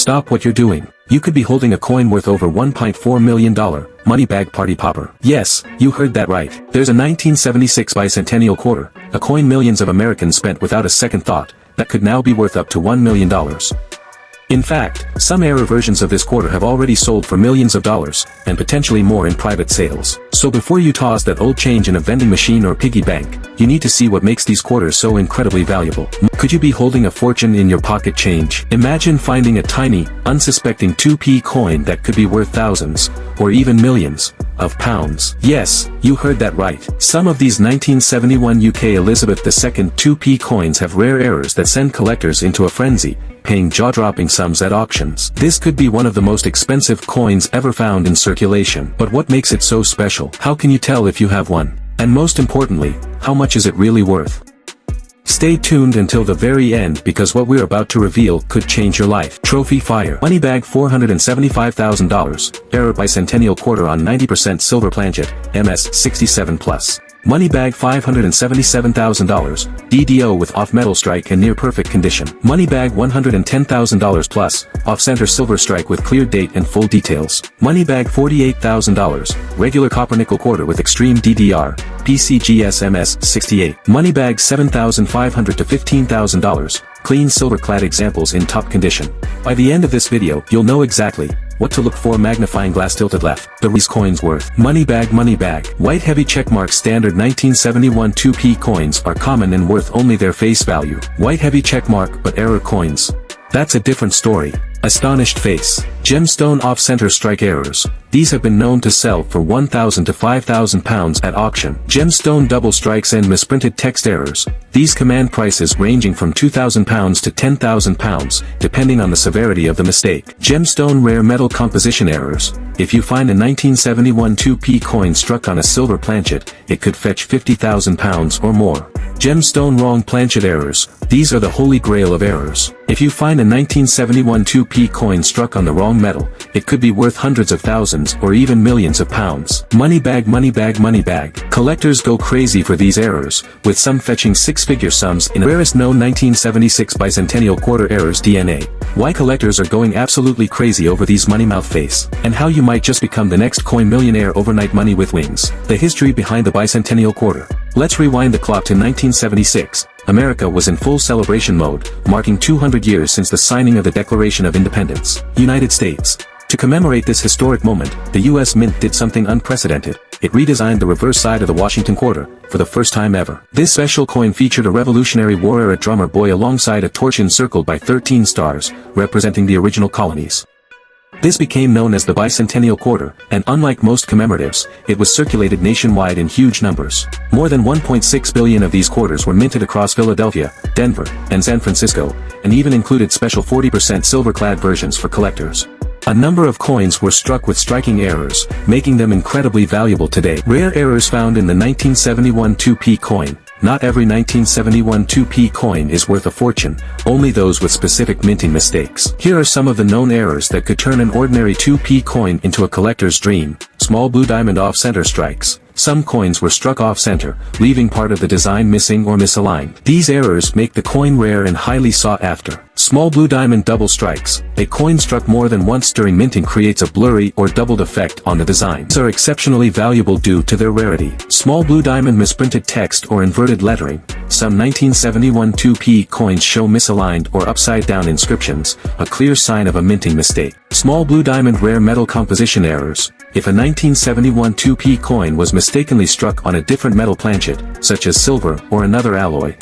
stop what you're doing. You could be holding a coin worth over $1.4 million, Moneybag Party Popper. Yes, you heard that right. There's a 1976 Bicentennial Quarter, a coin millions of Americans spent without a second thought, that could now be worth up to $1 million. In fact, some error versions of this quarter have already sold for millions of dollars, and potentially more in private sales. So before you toss that old change in a vending machine or piggy bank, you need to see what makes these quarters so incredibly valuable. Could you be holding a fortune in your pocket change? Imagine finding a tiny, unsuspecting 2p coin that could be worth thousands, or even millions, of pounds. Yes, you heard that right. Some of these 1971 UK Elizabeth II 2p coins have rare errors that send collectors into a frenzy, paying jaw-dropping sums at auctions. This could be one of the most expensive coins ever found in circulation. But what makes it so special? How can you tell if you have one? And most importantly, how much is it really worth? Stay tuned until the very end because what we're about to reveal could change your life. Trophy Fire. Moneybag $475,000. Error Bicentennial Quarter on 90% silver planchet, MS 67+. Moneybag $577,000, DDO with off-metal strike and near-perfect condition. Moneybag $110,000 plus, off-center silver strike with clear date and full details. Moneybag $48,000, regular copper-nickel quarter with extreme DDR, PCGS MS 68. Moneybag $7,500 to $15,000, clean silver-clad examples in top condition. By the end of this video, you'll know exactly what to look for. Magnifying glass tilted left. These coins worth. Moneybag. White heavy checkmark standard 1971 2p coins are common and worth only their face value. White heavy checkmark but error coins. That's a different story. Astonished face. Gemstone off-center strike errors. These have been known to sell for £1,000 to £5,000 at auction. Gemstone double strikes and misprinted text errors. These command prices ranging from £2,000 to £10,000, depending on the severity of the mistake. Gemstone rare metal composition errors. If you find a 1971 2p coin struck on a silver planchet, it could fetch £50,000 or more. Gemstone wrong planchet errors. These are the holy grail of errors. If you find a 1971 2p coin struck on the wrong metal, it could be worth hundreds of thousands or even millions of pounds. Moneybag. Collectors go crazy for these errors, with some fetching six-figure sums in rarest known 1976 Bicentennial Quarter errors DNA. Why collectors are going absolutely crazy over these money mouth face, and how you might just become the next coin millionaire overnight. Money with wings. The history behind the Bicentennial Quarter. Let's rewind the clock to 1976. America was in full celebration mode, marking 200 years since the signing of the Declaration of Independence. United States. To commemorate this historic moment, the U.S. Mint did something unprecedented. It redesigned the reverse side of the Washington quarter, for the first time ever. This special coin featured a Revolutionary War-era drummer boy alongside a torch encircled by 13 stars, representing the original colonies. This became known as the Bicentennial Quarter, and unlike most commemoratives, it was circulated nationwide in huge numbers. More than 1.6 billion of these quarters were minted across Philadelphia, Denver, and San Francisco, and even included special 40% silver-clad versions for collectors. A number of coins were struck with striking errors, making them incredibly valuable today. Rare errors found in the 1971 2p coin. Not every 1971 2p coin is worth a fortune, only those with specific minting mistakes. Here are some of the known errors that could turn an ordinary 2p coin into a collector's dream. Small blue diamond off-center strikes. Some coins were struck off-center, leaving part of the design missing or misaligned. These errors make the coin rare and highly sought after. Small blue diamond double strikes. A coin struck more than once during minting creates a blurry or doubled effect on the design. These are exceptionally valuable due to their rarity. Small blue diamond misprinted text or inverted lettering. Some 1971 2p coins show misaligned or upside-down inscriptions, a clear sign of a minting mistake. Small blue diamond rare metal composition errors. If a 1971 2p coin was mistakenly struck on a different metal planchet, such as silver or another alloy,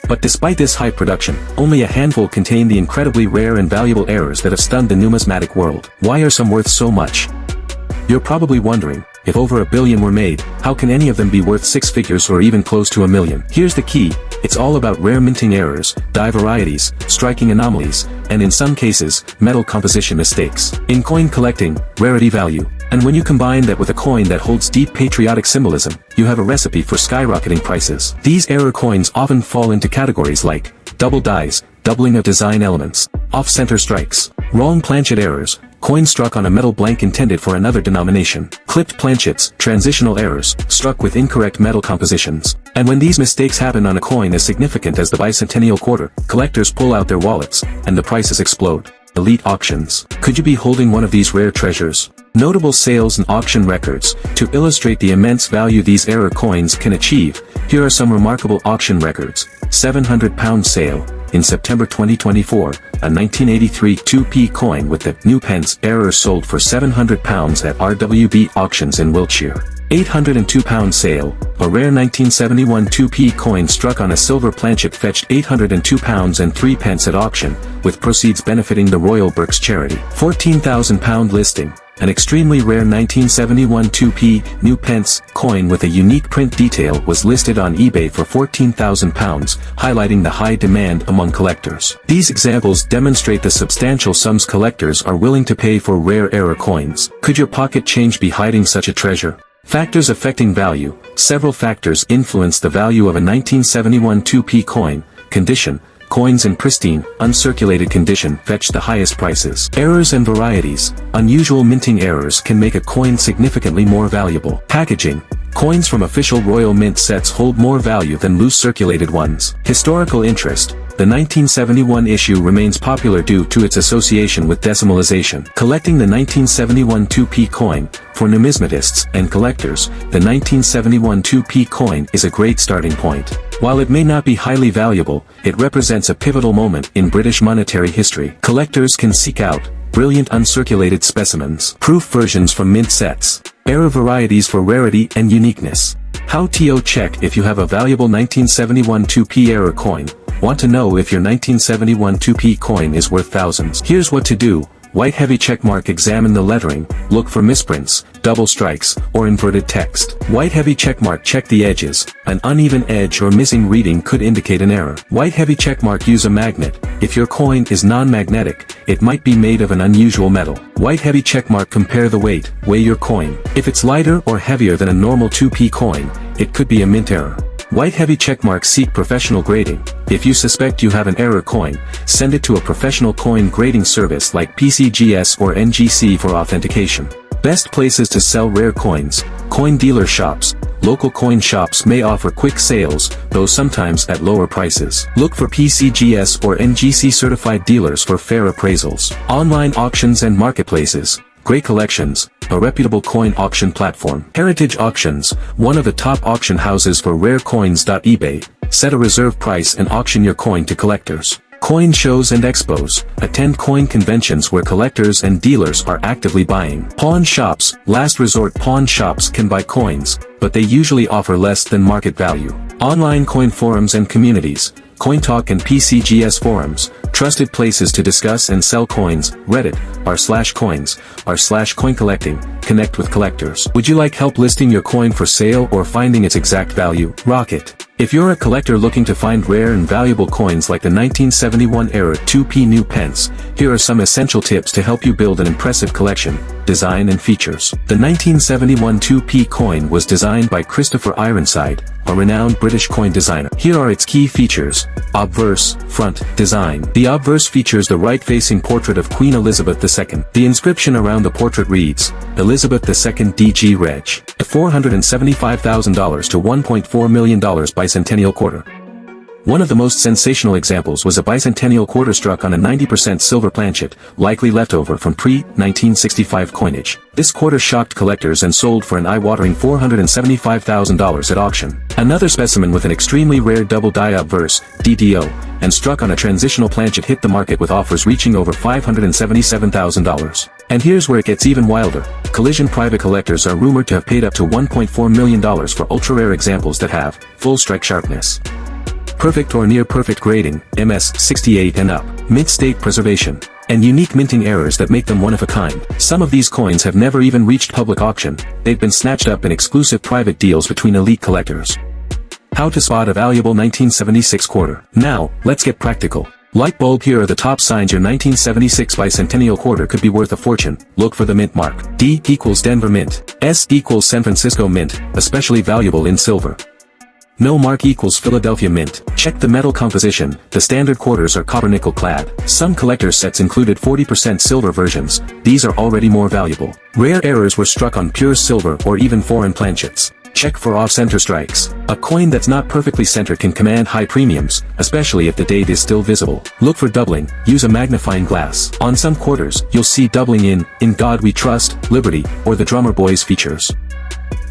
but despite this high production, only a handful contain the incredibly rare and valuable errors that have stunned the numismatic world. Why are some worth so much? You're probably wondering, if over 1 billion were made, how can any of them be worth six figures or even close to 1 million? Here's the key. It's all about rare minting errors, die varieties, striking anomalies, and in some cases, metal composition mistakes. In coin collecting, rarity value. And when you combine that with a coin that holds deep patriotic symbolism, you have a recipe for skyrocketing prices. These error coins often fall into categories like double dies, doubling of design elements, off-center strikes, wrong planchet errors, coin struck on a metal blank intended for another denomination, clipped planchets, transitional errors, struck with incorrect metal compositions. And when these mistakes happen on a coin as significant as the Bicentennial Quarter, collectors pull out their wallets, and the prices explode. Elite auctions. Could you be holding one of these rare treasures? Notable sales and auction records. To illustrate the immense value these error coins can achieve, here are some remarkable auction records. £700 sale. In September 2024, a 1983 2p coin with the new Pence Error sold for £700 at RWB auctions in Wiltshire. £802 sale. A rare 1971 2p coin struck on a silver planchet fetched £802 and 3 pence at auction, with proceeds benefiting the Royal Berks charity. £14,000 listing. An extremely rare 1971 2p new Pence coin with a unique print detail was listed on eBay for £14,000, highlighting the high demand among collectors. These examples demonstrate the substantial sums collectors are willing to pay for rare error coins. Could your pocket change be hiding such a treasure? Factors affecting value. Several factors influence the value of a 1971 2p coin. Condition. Coins in pristine, uncirculated condition fetch the highest prices. Errors and varieties. Unusual minting errors can make a coin significantly more valuable. Packaging. Coins from official Royal Mint sets hold more value than loose circulated ones. Historical interest. The 1971 issue remains popular due to its association with decimalization. Collecting the 1971 2p coin. For numismatists and collectors, the 1971 2p coin is a great starting point. While it may not be highly valuable, it represents a pivotal moment in British monetary history. Collectors can seek out brilliant uncirculated specimens. Proof versions from mint sets. Error varieties for rarity and uniqueness. How to check if you have a valuable 1971 2p error coin. Want to know if your 1971 2p coin is worth thousands? Here's what to do. White heavy checkmark. Examine the lettering, look for misprints, double strikes, or inverted text. White heavy checkmark. Check the edges. An uneven edge or missing reading could indicate an error. White heavy checkmark. Use a magnet. If your coin is non-magnetic, it might be made of an unusual metal. White heavy checkmark. Compare the weight. Weigh your coin. If it's lighter or heavier than a normal 2p coin, it could be a mint error. White heavy checkmark. Seek professional grading. If you suspect you have an error coin, send it to a professional coin grading service like PCGS or NGC for authentication. Best places to sell rare coins. Coin dealer shops. Local coin shops may offer quick sales, though sometimes at lower prices. Look for PCGS or NGC certified dealers for fair appraisals. Online auctions and marketplaces. Great Collections, a reputable coin auction platform. Heritage Auctions, one of the top auction houses for rare coins. eBay, set a reserve price and auction your coin to collectors. Coin shows and expos, attend coin conventions where collectors and dealers are actively buying. Pawn shops, last resort. Pawn shops can buy coins, but they usually offer less than market value. Online coin forums and communities. CoinTalk and PCGS forums, trusted places to discuss and sell coins. Reddit, r/coins, r/coin collecting, connect with collectors. Would you like help listing your coin for sale or finding its exact value? Rocket. If you're a collector looking to find rare and valuable coins like the 1971 era 2p new Pence, here are some essential tips to help you build an impressive collection. Design and features. The 1971 2p coin was designed by Christopher Ironside, a renowned British coin designer. Here are its key features. Obverse, front, design. The obverse features the right-facing portrait of Queen Elizabeth II. The inscription around the portrait reads, Elizabeth II DG Reg. $475,000 to $1.4 million Bicentennial Quarter. One of the most sensational examples was a bicentennial quarter struck on a 90% silver planchet, likely leftover from pre-1965 coinage. This quarter shocked collectors and sold for an eye-watering $475,000 at auction. Another specimen with an extremely rare double die obverse, DDO, and struck on a transitional planchet hit the market with offers reaching over $577,000. And here's where it gets even wilder. Collision private collectors are rumored to have paid up to $1.4 million for ultra-rare examples that have full strike sharpness, perfect or near-perfect grading, MS68 and up, mint state preservation, and unique minting errors that make them one of a kind. Some of these coins have never even reached public auction. They've been snatched up in exclusive private deals between elite collectors. How to spot a valuable 1976 quarter. Now, let's get practical. Light bulb. Here are the top signs your 1976 bicentennial quarter could be worth a fortune. Look for the mint mark. D equals Denver Mint. S equals San Francisco Mint, especially valuable in silver. No mark equals Philadelphia Mint. Check the metal composition. The standard quarters are copper nickel clad. Some collector sets included 40% silver versions. These are already more valuable. Rare errors were struck on pure silver or even foreign planchets. Check for off-center strikes. A coin that's not perfectly centered can command high premiums, especially if the date is still visible. Look for doubling. Use a magnifying glass. On some quarters, you'll see doubling in God We Trust, Liberty, or the Drummer Boys features.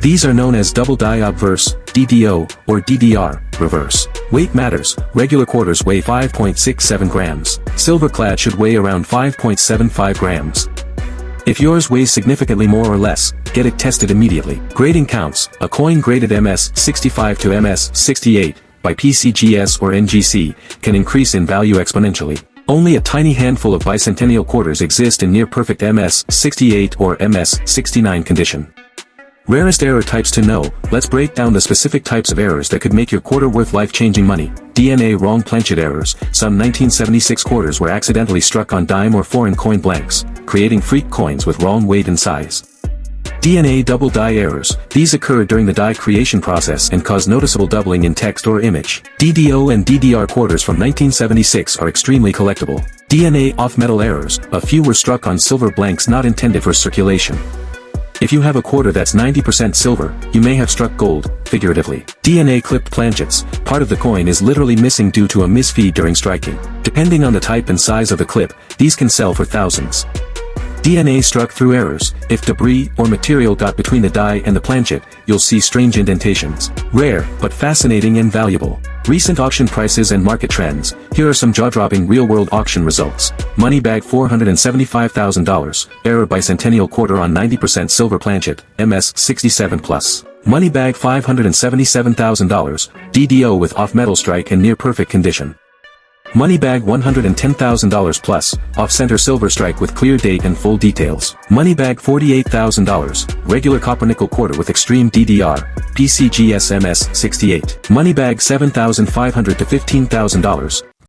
These are known as double die obverse, DDO, or DDR, reverse. Weight matters. Regular quarters weigh 5.67 grams. Silver clad should weigh around 5.75 grams. If yours weighs significantly more or less, get it tested immediately. Grading counts. A coin graded MS65 to MS68 by PCGS or NGC can increase in value exponentially. Only a tiny handful of bicentennial quarters exist in near-perfect MS68 or MS69 condition. Rarest error types to know. Let's break down the specific types of errors that could make your quarter worth life-changing money. DNA wrong planchet errors. Some 1976 quarters were accidentally struck on dime or foreign coin blanks, creating freak coins with wrong weight and size. DNA double die errors. These occur during the die creation process and cause noticeable doubling in text or image. DDO and DDR quarters from 1976 are extremely collectible. DNA off-metal errors. A few were struck on silver blanks not intended for circulation. If you have a quarter that's 90% silver, you may have struck gold, figuratively. DNA clipped planchets. Part of the coin is literally missing due to a misfeed during striking. Depending on the type and size of the clip, these can sell for thousands. DNA struck through errors. If debris or material got between the die and the planchet, you'll see strange indentations. Rare, but fascinating and valuable. Recent auction prices and market trends. Here are some jaw-dropping real-world auction results. Money bag $475,000. Error Bicentennial Quarter on 90% silver planchet, MS67 plus. Money bag $577,000. DDO with off-metal strike and near-perfect condition. Money bag $110,000 plus, off-center silver strike with clear date and full details. Money bag $48,000, regular copper nickel quarter with extreme DDR, PCGS MS68. Money bag $7,500 to $15,000,